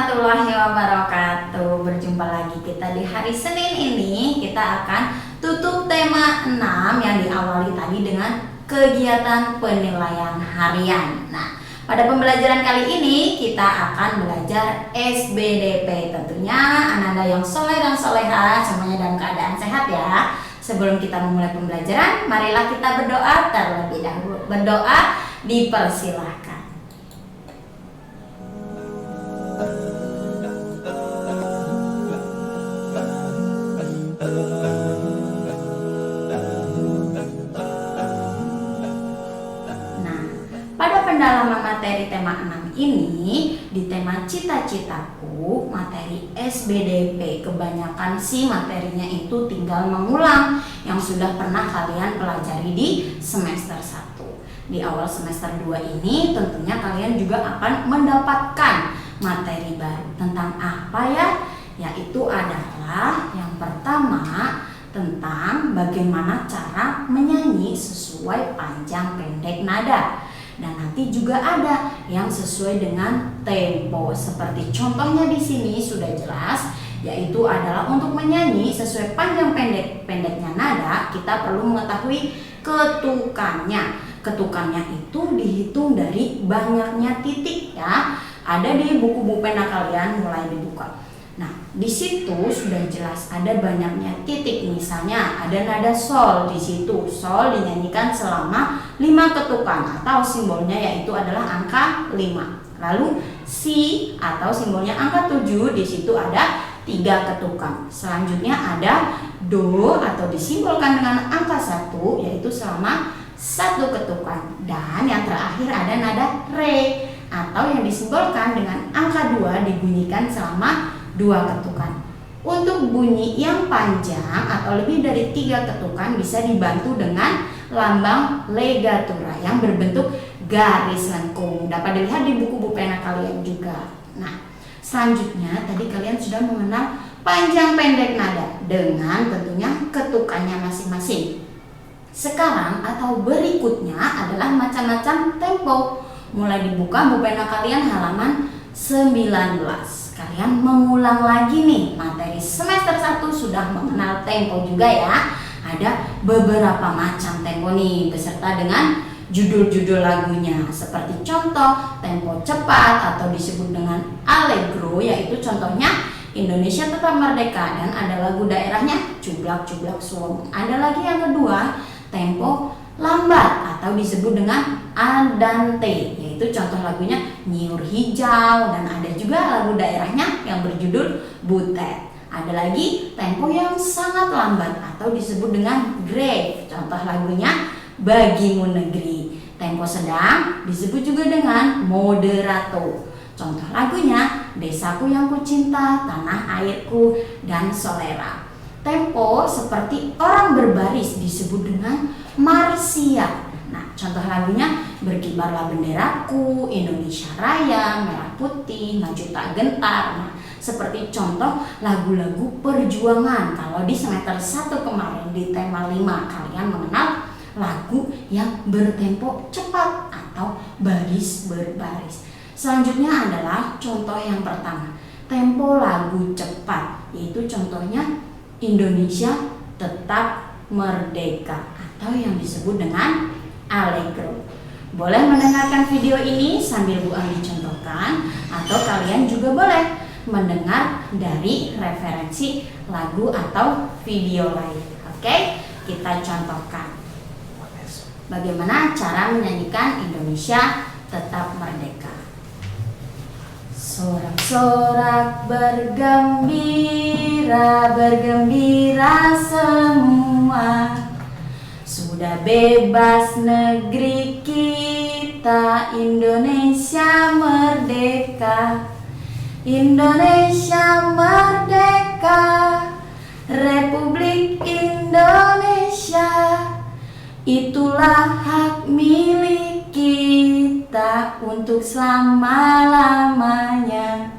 warahmatullahi wabarakatuh. Berjumpa lagi kita di hari Senin ini. Kita akan tutup tema 6 yang diawali tadi dengan kegiatan penilaian harian. Nah, pada pembelajaran kali ini kita akan belajar SBDP. Tentunya anak-anak yang soleh dan soleha semuanya dalam keadaan sehat ya. Sebelum kita memulai pembelajaran, marilah kita berdoa terlebih dahulu. Berdoa dipersilahkan. Pada pendalaman materi tema 6 ini, di tema cita-citaku, materi SBDP, kebanyakan sih materinya itu tinggal mengulang yang sudah pernah kalian pelajari di semester 1. Di awal semester 2 ini tentunya kalian juga akan mendapatkan materi baru. Tentang apa ya? Yaitu adalah yang pertama, tentang bagaimana cara menyanyi sesuai panjang pendek nada. Dan nanti juga ada yang sesuai dengan tempo. Seperti contohnya di sini sudah jelas, yaitu adalah untuk menyanyi sesuai panjang pendeknya nada, kita perlu mengetahui ketukannya. Ketukannya itu dihitung dari banyaknya titik ya. Ada di buku-buku pena kalian, mulai dibuka. Nah, di situ sudah jelas ada banyaknya titik. Misalnya ada nada sol di situ. Sol dinyanyikan selama 5 ketukan atau simbolnya yaitu adalah angka 5. Lalu si atau simbolnya angka 7, di situ ada 3 ketukan. Selanjutnya ada do atau disimbolkan dengan angka 1 yaitu selama 1 ketukan. Dan yang terakhir ada nada re atau yang disimbolkan dengan angka 2 dibunyikan selama 2 ketukan. Untuk bunyi yang panjang atau lebih dari 3 ketukan bisa dibantu dengan lambang legatura yang berbentuk garis lengkung. Dapat dilihat di buku-buku pena kalian juga. Nah, selanjutnya tadi kalian sudah mengenal panjang pendek nada dengan tentunya ketukannya masing-masing. Sekarang atau berikutnya adalah macam-macam tempo. Mulai dibuka buku pena kalian halaman 19. Kalian mengulang lagi nih, materi semester 1 sudah mengenal tempo juga ya. Ada beberapa macam tempo nih beserta dengan judul-judul lagunya. Seperti contoh tempo cepat atau disebut dengan allegro, yaitu contohnya Indonesia Tetap Merdeka, dan ada lagu daerahnya Cublak-Cublak Suwung. Ada lagi yang kedua, tempo lambat atau disebut dengan andante, yaitu contoh lagunya Nyiur Hijau, dan ada juga lagu daerahnya yang berjudul Butet. Ada lagi tempo yang sangat lambat atau disebut dengan grave, contoh lagunya Bagimu Negeri. Tempo sedang disebut juga dengan moderato, contoh lagunya Desaku Yang Kucinta, Tanah Airku, dan Solera. Tempo seperti orang berbaris disebut dengan marsia. Nah, contoh lagunya Berkibarlah Benderaku, Indonesia Raya, Merah Putih, Maju Tak Gentar. Nah, seperti contoh lagu-lagu perjuangan. Kalau di semester 1 kemarin di tema 5 kalian mengenal lagu yang bertempo cepat atau baris berbaris. Selanjutnya adalah contoh yang pertama, tempo lagu cepat, yaitu contohnya Indonesia Tetap Merdeka atau yang disebut dengan allegro. Boleh mendengarkan video ini sambil Bu Anggi contohkan, atau kalian juga boleh mendengar dari referensi lagu atau video lain. Oke, kita contohkan bagaimana cara menyanyikan Indonesia Tetap Merdeka. Sorak-sorak bergembira, bergembira semua, sudah bebas negeri kita, Indonesia merdeka. Indonesia merdeka, Republik Indonesia, itulah hak milik kita untuk selama-lamanya.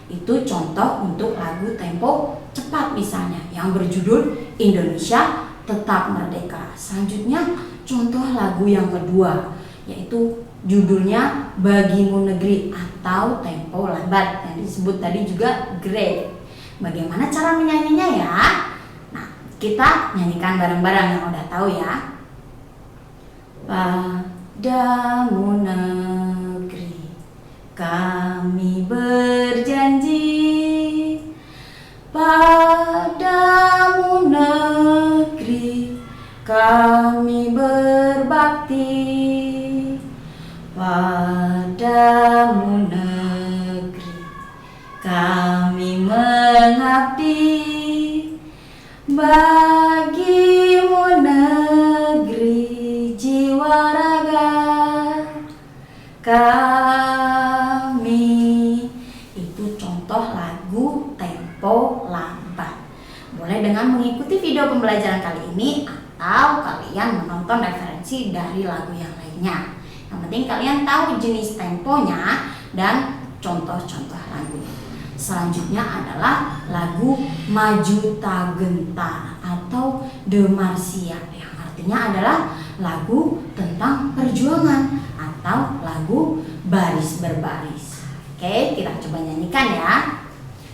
Itu contoh untuk lagu tempo cepat misalnya yang berjudul Indonesia Tetap Merdeka. Selanjutnya contoh lagu yang kedua, yaitu judulnya Bagimu Negeri atau tempo lambat yang disebut tadi juga grade. Bagaimana cara menyanyinya ya? Nah, kita nyanyikan bareng-bareng yang udah tahu ya. Padamu negeri kami berjanji, padamu negeri kami berbakti, padamu negeri kami mengabdi, bagimu negeri jiwa raga kami. Itu contoh lagu tempo lambat. Boleh dengan mengikuti video pembelajaran kali ini atau kalian menonton referensi dari lagu yang lainnya. Yang penting kalian tahu jenis temponya dan contoh-contoh lagunya. Selanjutnya adalah lagu Maju Tak Gentar atau De Marsia, yang artinya adalah lagu tentang perjuangan atau lagu baris berbaris. Oke, kita coba nyanyikan ya.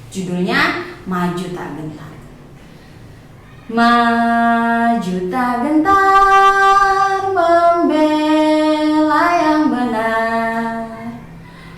Judulnya Maju Tak Gentar. Maju tak gentar membela yang benar,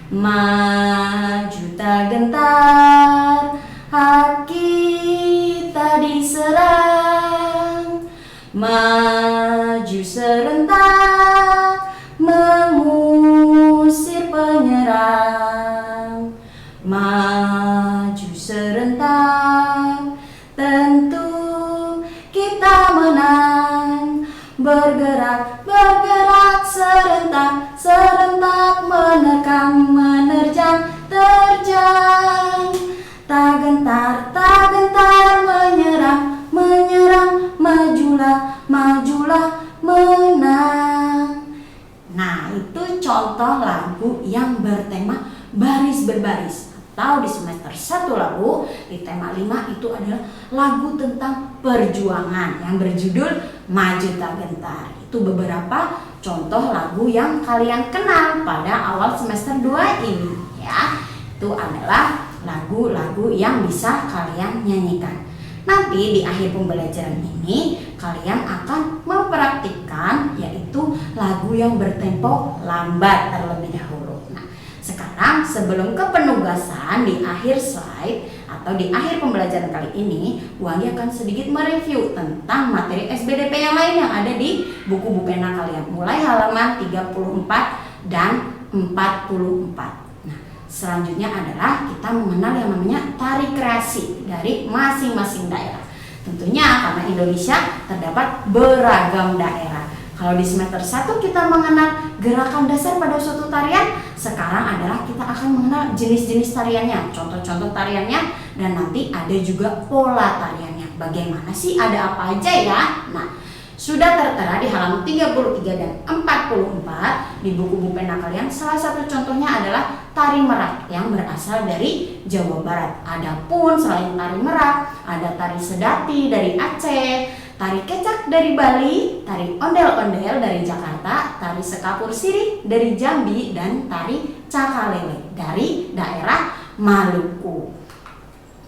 maju tak gentar hak kita diserang, maju serentak mengusir penyerang, maju serentak tentu kita menang, bergerak, bergerak serentak, serentak menerkam, menerjang, terjang, tak gentar, menyerang, menyerang, majulah, majulah, menang. Nah, itu contoh lagu yang bertema baris berbaris. Atau di semester 1 lalu di tema 5 itu adalah lagu tentang perjuangan yang berjudul Maju Tak Gentar. Itu beberapa contoh lagu yang kalian kenal pada awal semester 2 ini ya. Itu adalah lagu-lagu yang bisa kalian nyanyikan. Nanti di akhir pembelajaran ini kalian akan mempraktikkan yaitu lagu yang bertempo lambat terlebih dahulu. Sekarang sebelum ke penugasan di akhir slide atau di akhir pembelajaran kali ini, Bu Anggi akan sedikit mereview tentang materi SBDP yang lain yang ada di buku Bupena kalian mulai halaman 34 dan 44. Nah, selanjutnya adalah kita mengenal yang namanya tari kreasi dari masing-masing daerah. Tentunya karena Indonesia terdapat beragam daerah. Kalau di semester 1 kita mengenal gerakan dasar pada suatu tarian, sekarang adalah kita akan mengenal jenis-jenis tariannya, contoh-contoh tariannya, dan nanti ada juga pola tariannya. Bagaimana sih, ada apa aja ya? Nah, sudah tertera di halaman 33 dan 44 di buku Bupena kalian. Salah satu contohnya adalah tari merak yang berasal dari Jawa Barat. Adapun selain tari merak, ada tari sedati dari Aceh, tari kecak dari Bali, tari ondel-ondel dari Jakarta, tari sekapur sirih dari Jambi, dan tari cakalele dari daerah Maluku.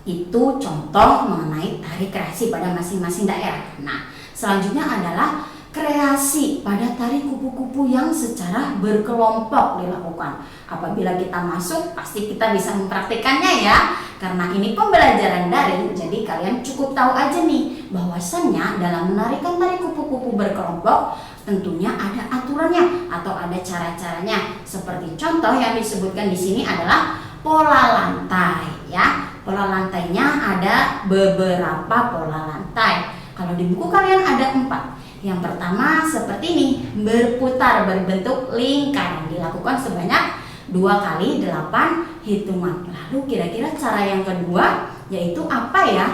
Itu contoh mengenai tari kreasi pada masing-masing daerah. Nah, selanjutnya adalah kreasi pada tari kupu-kupu yang secara berkelompok dilakukan. Apabila kita masuk, pasti kita bisa mempraktikannya ya. Karena ini pembelajaran daring, jadi kalian cukup tahu aja nih bahwasannya dalam menarikan tari kupu-kupu berkelompok tentunya ada aturannya atau ada cara-caranya. Seperti contoh yang disebutkan di sini adalah pola lantai ya. Pola lantainya ada beberapa pola lantai. Kalau di buku kalian ada 4. Yang pertama seperti ini, berputar berbentuk lingkaran, dilakukan sebanyak 2 kali 8 hitungan. Lalu kira-kira cara yang kedua yaitu apa ya?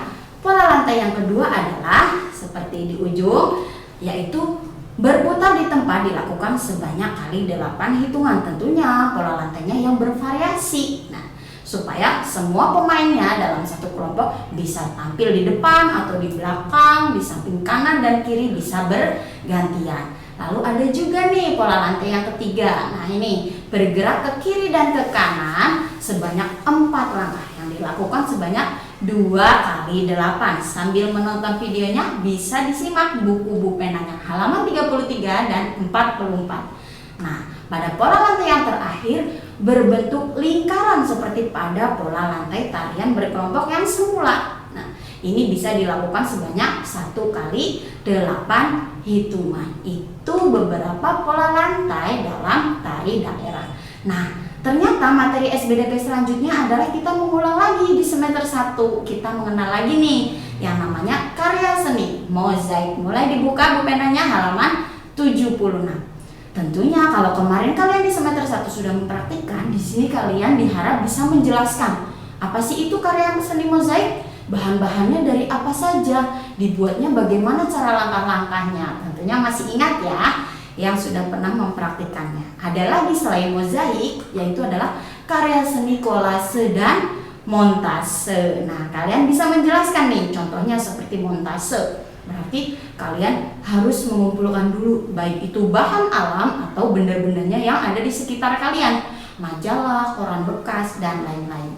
Pola lantai yang kedua adalah seperti di ujung, yaitu berputar di tempat dilakukan sebanyak kali 8 hitungan. Tentunya pola lantainya yang bervariasi. Nah, supaya semua pemainnya dalam satu kelompok bisa tampil di depan atau di belakang, di samping kanan dan kiri bisa bergantian. Lalu ada juga nih pola lantai yang ketiga. Nah ini bergerak ke kiri dan ke kanan sebanyak 4 langkah yang dilakukan sebanyak 2 kali 8. Sambil menonton videonya bisa disimak buku penanya halaman 33 dan 44. Nah pada pola lantai yang terakhir berbentuk lingkaran seperti pada pola lantai tarian berkelompok yang semula. Nah ini bisa dilakukan sebanyak 1 kali 8 hitungan. Itu beberapa pola lantai dalam tari daerah. Nah, ternyata materi SBDP selanjutnya adalah kita mengulang lagi di semester 1. Kita mengenal lagi nih yang namanya karya seni mozaik. Mulai dibuka buku penanya halaman 76. Tentunya kalau kemarin kalian di semester 1 sudah mempraktikkan, di sini kalian diharap bisa menjelaskan apa sih itu karya seni mozaik? Bahan-bahannya dari apa saja, dibuatnya bagaimana cara langkah-langkahnya. Tentunya masih ingat ya yang sudah pernah mempraktikannya. Ada lagi selain mozaik, yaitu adalah karya seni kolase dan montase. Nah kalian bisa menjelaskan nih contohnya seperti montase. Berarti kalian harus mengumpulkan dulu baik itu bahan alam atau benda-bendanya yang ada di sekitar kalian, majalah, koran bekas dan lain-lain.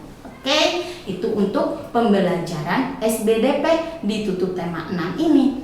Oke, itu untuk pembelajaran SBDP di tutup tema 6 ini.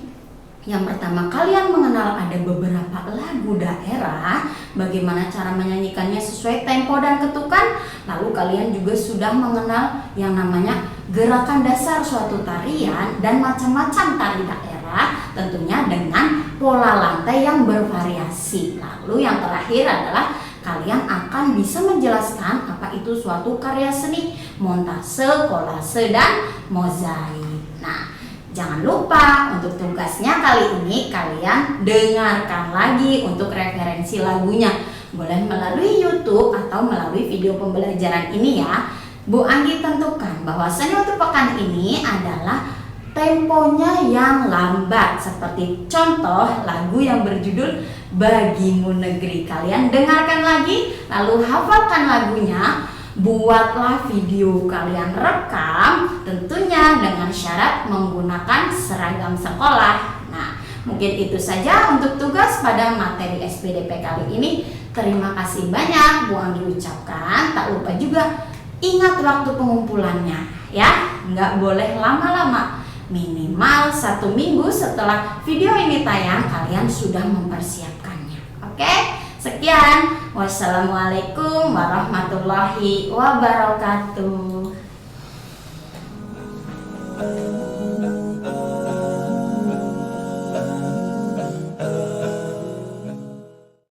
Yang pertama, kalian mengenal ada beberapa lagu daerah, bagaimana cara menyanyikannya sesuai tempo dan ketukan. Lalu kalian juga sudah mengenal yang namanya gerakan dasar suatu tarian dan macam-macam tari daerah, tentunya dengan pola lantai yang bervariasi. Lalu yang terakhir adalah kalian akan bisa menjelaskan apa itu suatu karya seni montase, kolase, dan mozaik. Nah, jangan lupa untuk tugasnya kali ini kalian dengarkan lagi untuk referensi lagunya. Boleh melalui YouTube atau melalui video pembelajaran ini ya. Bu Anggi tentukan bahwasanya untuk pekan ini adalah temponya yang lambat. Seperti contoh lagu yang berjudul Bagimu Negeri. Kalian dengarkan lagi, lalu hafalkan lagunya. Buatlah video kalian rekam, tentunya dengan syarat menggunakan seragam sekolah. Nah, mungkin itu saja untuk tugas pada materi SBDP kali ini. Terima kasih banyak Bu Anggi ucapkan. Tak lupa juga ingat waktu pengumpulannya ya, nggak boleh lama-lama. Minimal 1 minggu setelah video ini tayang kalian sudah mempersiapkannya. Oke? Sekian, wassalamualaikum warahmatullahi wabarakatuh.